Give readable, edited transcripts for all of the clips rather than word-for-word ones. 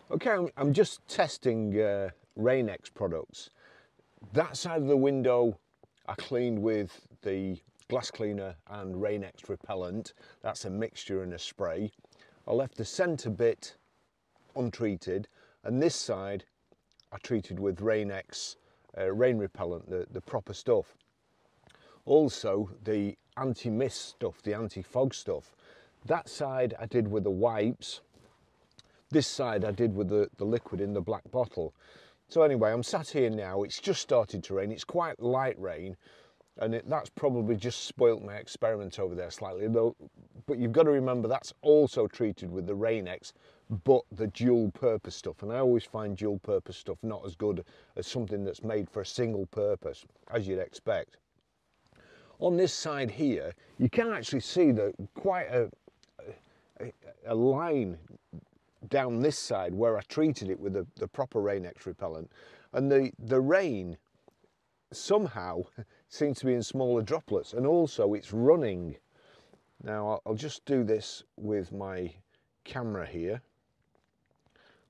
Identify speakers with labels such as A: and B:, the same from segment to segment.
A: Okay, I'm just testing Rain-X products. That side of the window I cleaned with the glass cleaner and Rain-X repellent. That's a mixture and a spray. I left the centre bit untreated, and this side I treated with Rain-X rain repellent, the proper stuff. Also the anti-mist stuff, the anti-fog stuff. That side I did with the wipes. This side I did with the liquid in the black bottle. So anyway, I'm sat here now. It's just started to rain. It's quite light rain, and that's probably just spoilt my experiment over there slightly. Though, but you've got to remember that's also treated with the Rain-X, but the dual purpose stuff. And I always find dual purpose stuff not as good as something that's made for a single purpose, as you'd expect. On this side here, you can actually see quite a line down this side where I treated it with the proper Rain-X repellent, and the rain somehow seems to be in smaller droplets, and also it's running. Now I'll just do this with my camera here.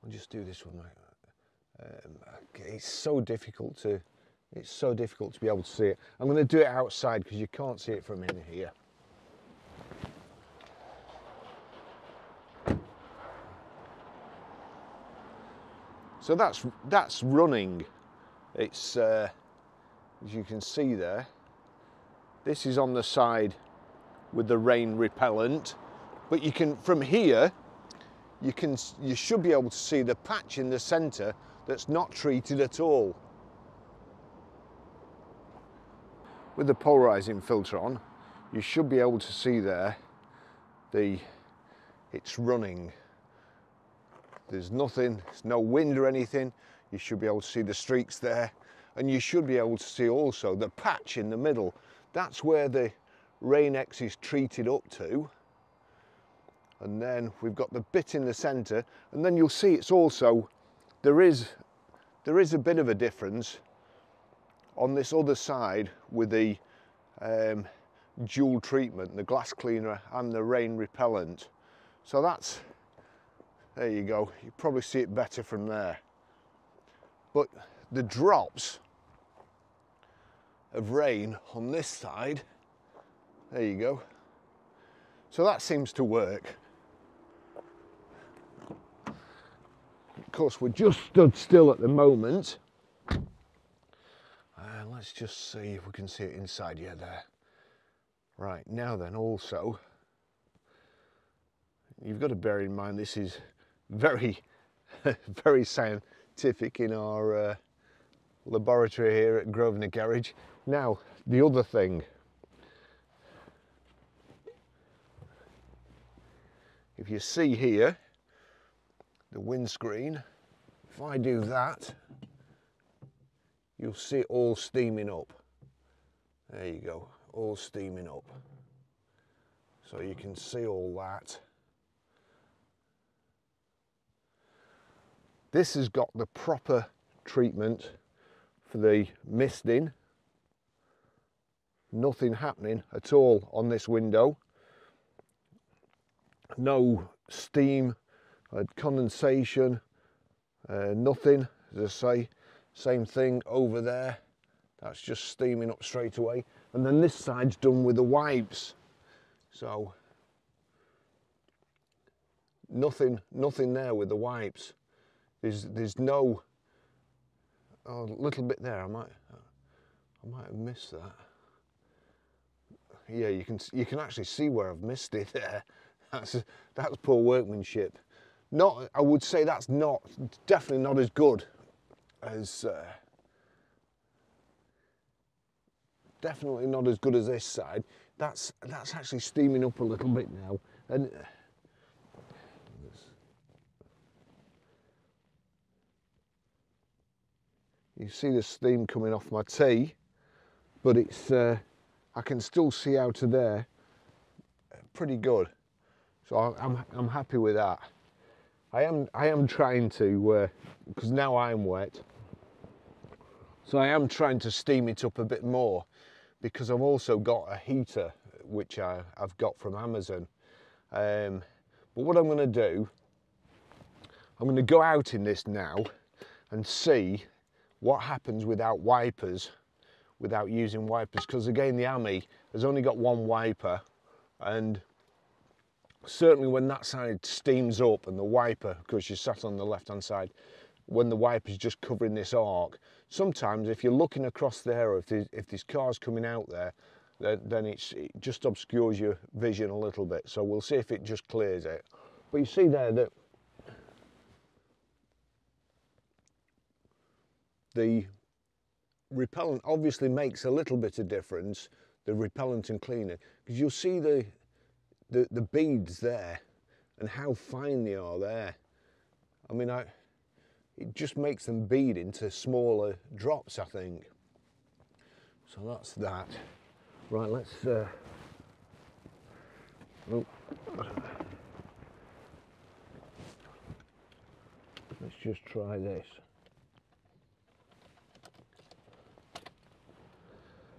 A: I'll just do this with my okay, it's so difficult to be able to see it. I'm going to do it outside because you can't see it from in here. So that's running. It's as you can see there. This is on the side with the rain repellent, but you can from here you should be able to see the patch in the centre that's not treated at all. With the polarizing filter on, you should be able to see there it's running. There's nothing, there's no wind or anything. You should be able to see the streaks there, and you should be able to see also the patch in the middle. That's where the Rain-X is treated up to. And then we've got the bit in the centre, and then you'll see it's also, there is a bit of a difference on this other side with the dual treatment, the glass cleaner and the rain repellent. So that's, there you go, you probably see it better from there. But the drops of rain on this side, there you go. So that seems to work. Of course, we're just stood still at the moment. Let's just see if we can see it inside. Yeah, there. Right, now then, also, you've got to bear in mind this is very, very scientific in our laboratory here at Grosvenor Garage. Now, the other thing, if you see here, the windscreen, if I do that, you'll see it all steaming up. There you go, all steaming up. So you can see all that. This has got the proper treatment for the misting. Nothing happening at all on this window. No steam, condensation, nothing, as I say. Same thing over there, that's just steaming up straight away. And then this side's done with the wipes. So nothing there with the wipes. There's no, oh, a little bit there, I might have missed that. Yeah, you can actually see where I've missed it there. That's poor workmanship. Not, I would say that's definitely not as good as definitely not as good as this side. That's actually steaming up a little bit now, and you see the steam coming off my tea, but it's I can still see out of there pretty good. So I'm happy with that. I am trying to because now I'm wet. So I am trying to steam it up a bit more, because I've also got a heater which I've got from Amazon. But what I'm going to do, I'm going to go out in this now and see what happens without wipers, without using wipers, because again the Ami has only got one wiper, and certainly when that side steams up and the wiper, because you're sat on the left hand side, when the wiper's just covering this arc, sometimes if you're looking across there, or if there's cars coming out there, then it just obscures your vision a little bit. So we'll see if it just clears it. But you see there that the repellent obviously makes a little bit of difference, the repellent and cleaner, because you'll see the beads there and how fine they are there. I mean, it just makes them bead into smaller drops, I think. So that's that. Right, let's just try this.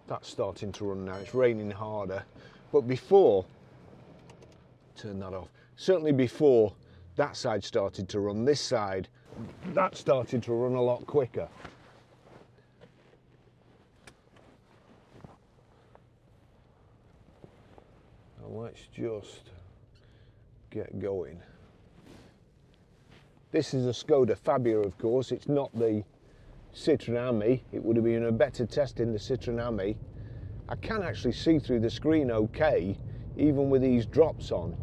A: That's starting to run now. It's raining harder, but before, turn that off. Certainly before that side started to run, this side, that started to run a lot quicker. And let's just get going. This is a Skoda Fabia, of course. It's not the Citroen Ami. It would have been a better test in the Citroen Ami. I can actually see through the screen okay, even with these drops on.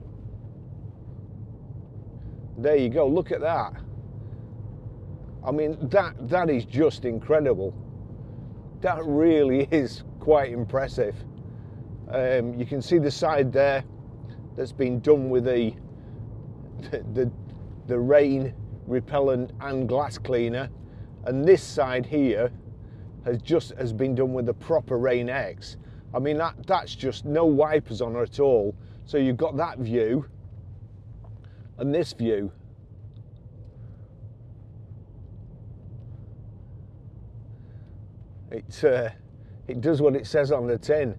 A: There you go, look at that. I mean, that is just incredible. That really is quite impressive. You can see the side there that's been done with the rain repellent and glass cleaner, and this side here has been done with the proper Rain X. I mean, that's just no wipers on her at all. So you've got that view and this view. It does what it says on the tin.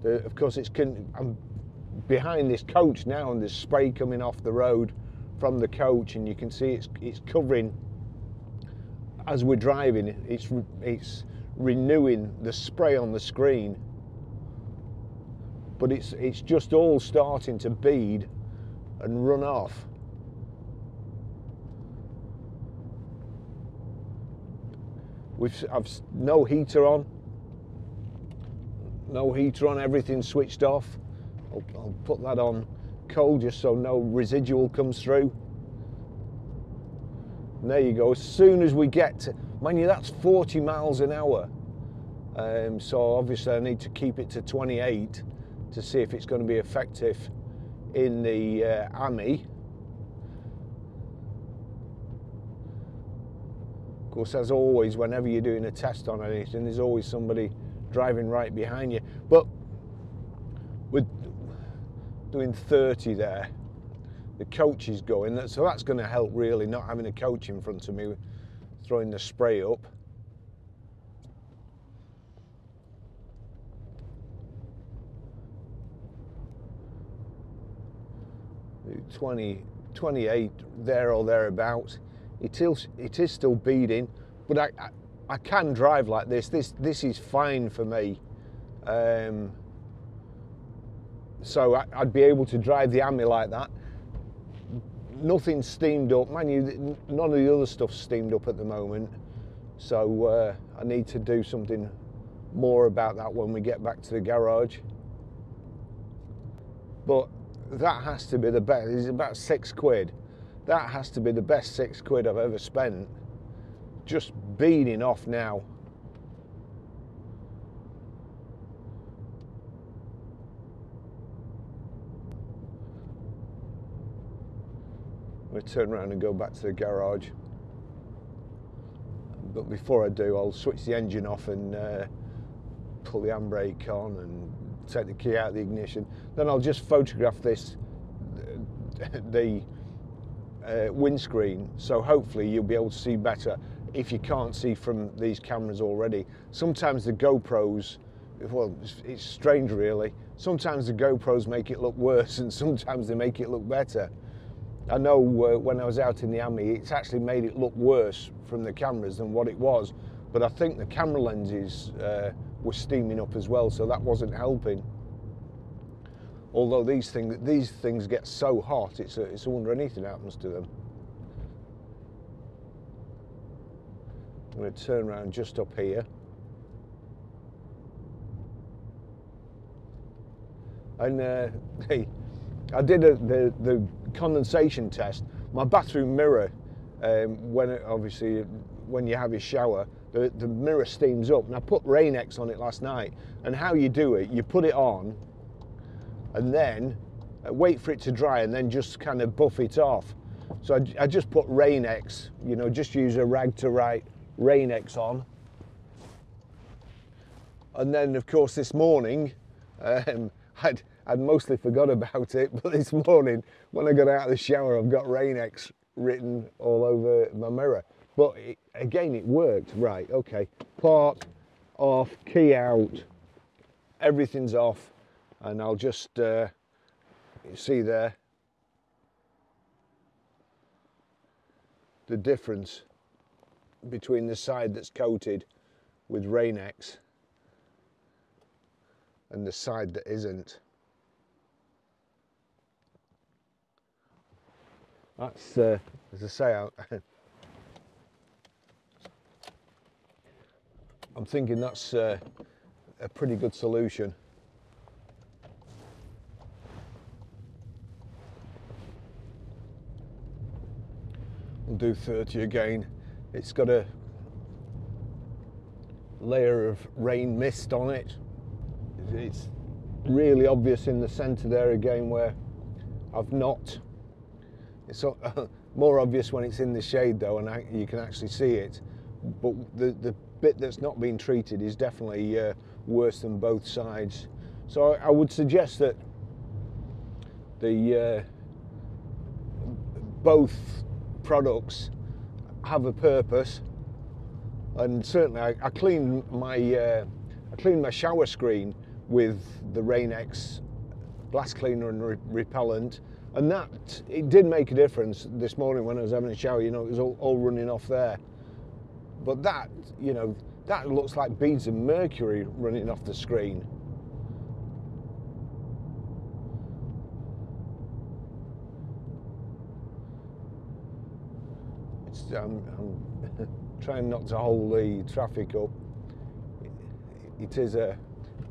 A: Of course, I'm behind this coach now, and there's spray coming off the road from the coach, and you can see it's covering as we're driving. It's renewing the spray on the screen, but it's just all starting to bead and run off. I've no heater on. No heater on, everything's switched off. I'll put that on cold just so no residual comes through. And there you go. As soon as we get to, mind you, that's 40 miles an hour. So obviously I need to keep it to 28 to see if it's going to be effective in the Ami. Of course, as always, whenever you're doing a test on anything, there's always somebody driving right behind you. But we're doing 30 there. The coach is going, so that's going to help really, not having a coach in front of me throwing the spray up. The 28 there or thereabouts. It is still beading, but I can drive like this. This is fine for me. So I'd be able to drive the Ami like that. Nothing's steamed up. Mind you, none of the other stuff's steamed up at the moment. So I need to do something more about that when we get back to the garage. But that has to be the best. It's about £6. That has to be the best £6 I've ever spent. Just beading off now. I'm going to turn around and go back to the garage. But before I do, I'll switch the engine off and pull the handbrake on and take the key out of the ignition. Then I'll just photograph this, the windscreen, so hopefully you'll be able to see better if you can't see from these cameras already. Sometimes the GoPros, well, it's strange really, sometimes the GoPros make it look worse and sometimes they make it look better. I know when I was out in the Ami, it's actually made it look worse from the cameras than what it was, but I think the camera lenses were steaming up as well, so that wasn't helping. Although these things get so hot, it's a wonder anything happens to them. I'm going to turn around just up here. And I did the condensation test. My bathroom mirror, obviously when you have your shower, the mirror steams up. And I put Rain-X on it last night. And how you do it, you put it on and then wait for it to dry and then just kind of buff it off. So I just put Rain-X, you know, just use a rag to write Rain-X on. And then of course this morning, I'd mostly forgot about it, but this morning when I got out of the shower, I've got Rain-X written all over my mirror. But again, it worked. Right, okay. Park, off, key out, everything's off, and I'll just, you see there, the difference between the side that's coated with Rain-X and the side that isn't. That's, as I say, I'm thinking that's a pretty good solution. We'll do 30 again. It's got a layer of rain mist on it. It's really obvious in the centre there again where I've not. It's more obvious when it's in the shade though, and you can actually see it. But the bit that's not been treated is definitely worse than both sides. So I would suggest that both products have a purpose. And certainly I cleaned my shower screen with the Rain-X blast cleaner and repellent. And that, it did make a difference this morning when I was having a shower, you know, it was all running off there. But that, you know, that looks like beads of mercury running off the screen. I'm trying not to hold the traffic up. It is I'm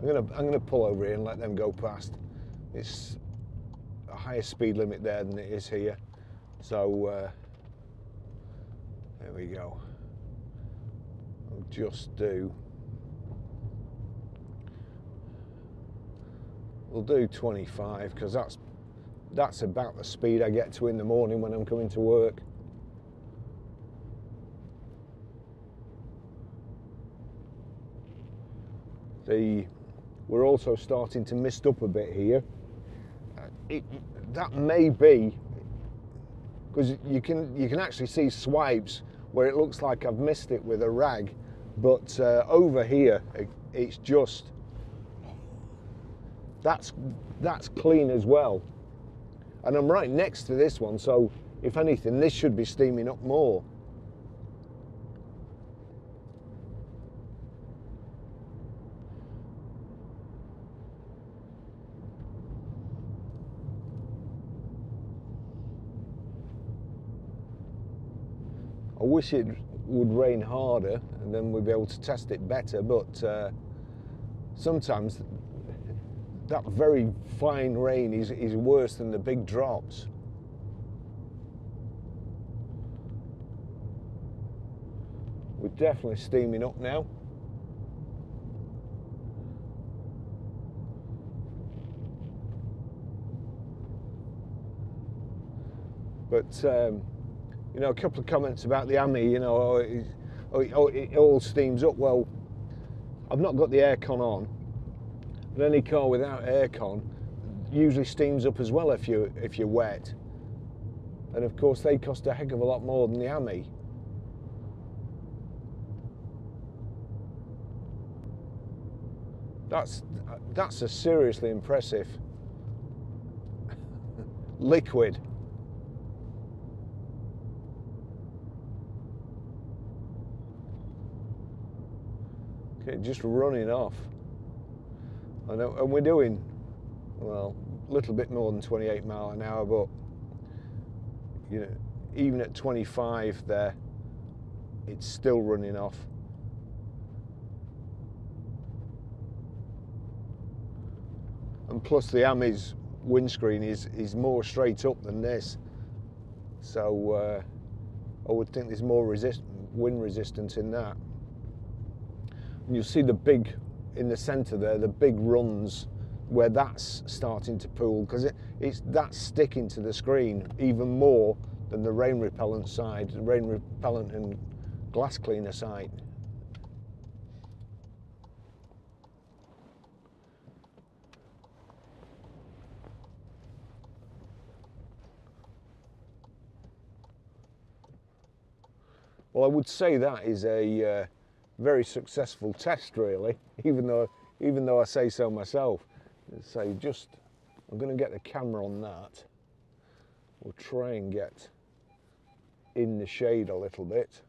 A: gonna pull over here and let them go past. It's a higher speed limit there than it is here, so there we go. I'll just we'll do 25 because that's about the speed I get to in the morning when I'm coming to work. We're also starting to mist up a bit here. That may be because you can actually see swipes where it looks like I've missed it with a rag, but over here it's just that's clean as well, and I'm right next to this one, so if anything this should be steaming up more. I wish it would rain harder and then we'd be able to test it better, but sometimes that very fine rain is worse than the big drops. We're definitely steaming up now. But you know, a couple of comments about the Ami, you know, it all steams up. Well, I've not got the aircon on, but any car without aircon usually steams up as well if you're wet. And of course they cost a heck of a lot more than the Ami. That's a seriously impressive liquid. Okay, just running off. I know, and we're doing, well, a little bit more than 28 mile an hour, but you know, even at 25 there, it's still running off. And plus the Ami's windscreen is more straight up than this, so I would think there's more wind resistance in that. And you'll see the big, in the centre there, the big runs where that's starting to pool, because that's sticking to the screen even more than the rain repellent side, the rain repellent and glass cleaner side. Well, I would say that is a very successful test, really, even though I say so myself. So I'm going to get the camera on that. We'll try and get in the shade a little bit.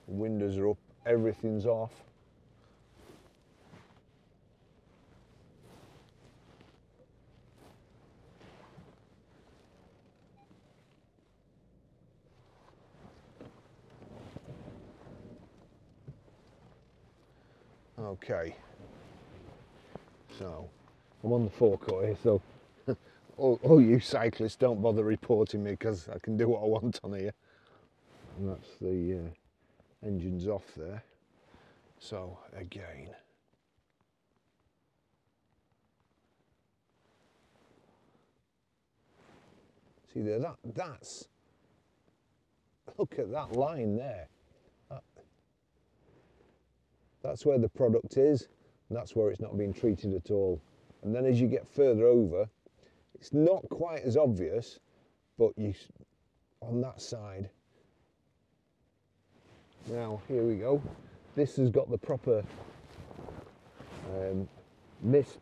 A: The windows are up, everything's off. Okay, so I'm on the forecourt here, so all you cyclists don't bother reporting me, because I can do what I want on here. And that's the engines off there. So again, see there, that's, look at that line there. That's where the product is, and that's where it's not being treated at all. And then as you get further over, it's not quite as obvious, but on that side. Now, here we go. This has got the proper mist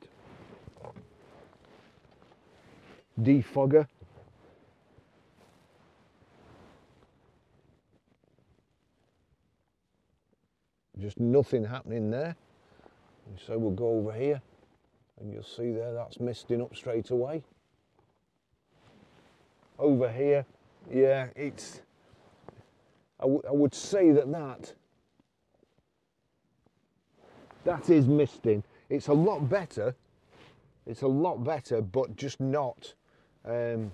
A: defogger. Just nothing happening there. And so we'll go over here, and you'll see there that's misting up straight away. Over here, yeah, it's, I would say that is misting. It's a lot better, but just not as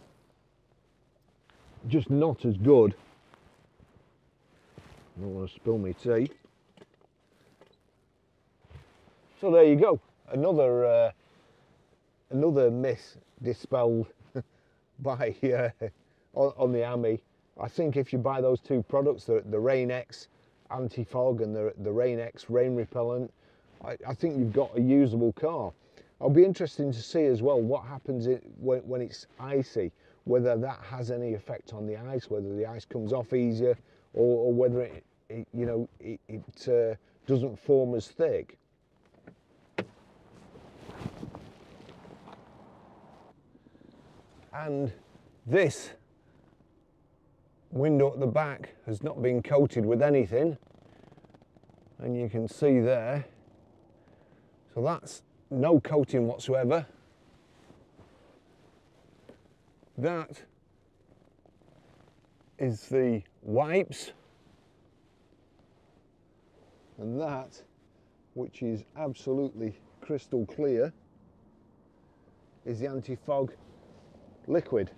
A: good. I don't want to spill my tea. So there you go, another myth dispelled by on the Ami. I think if you buy those two products, the Rain-X anti-fog and the Rain-X rain repellent, I think you've got a usable car. I'll be interested to see as well what happens when it's icy, whether that has any effect on the ice, whether the ice comes off easier, or whether it doesn't form as thick. And this window at the back has not been coated with anything, and you can see there, so that's no coating whatsoever. That is the wipes, and that, which is absolutely crystal clear, is the anti-fog liquid.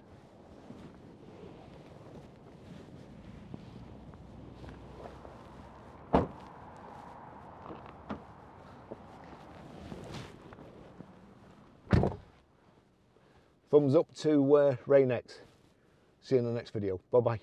A: Thumbs up to Rain-X. See you in the next video. Bye bye.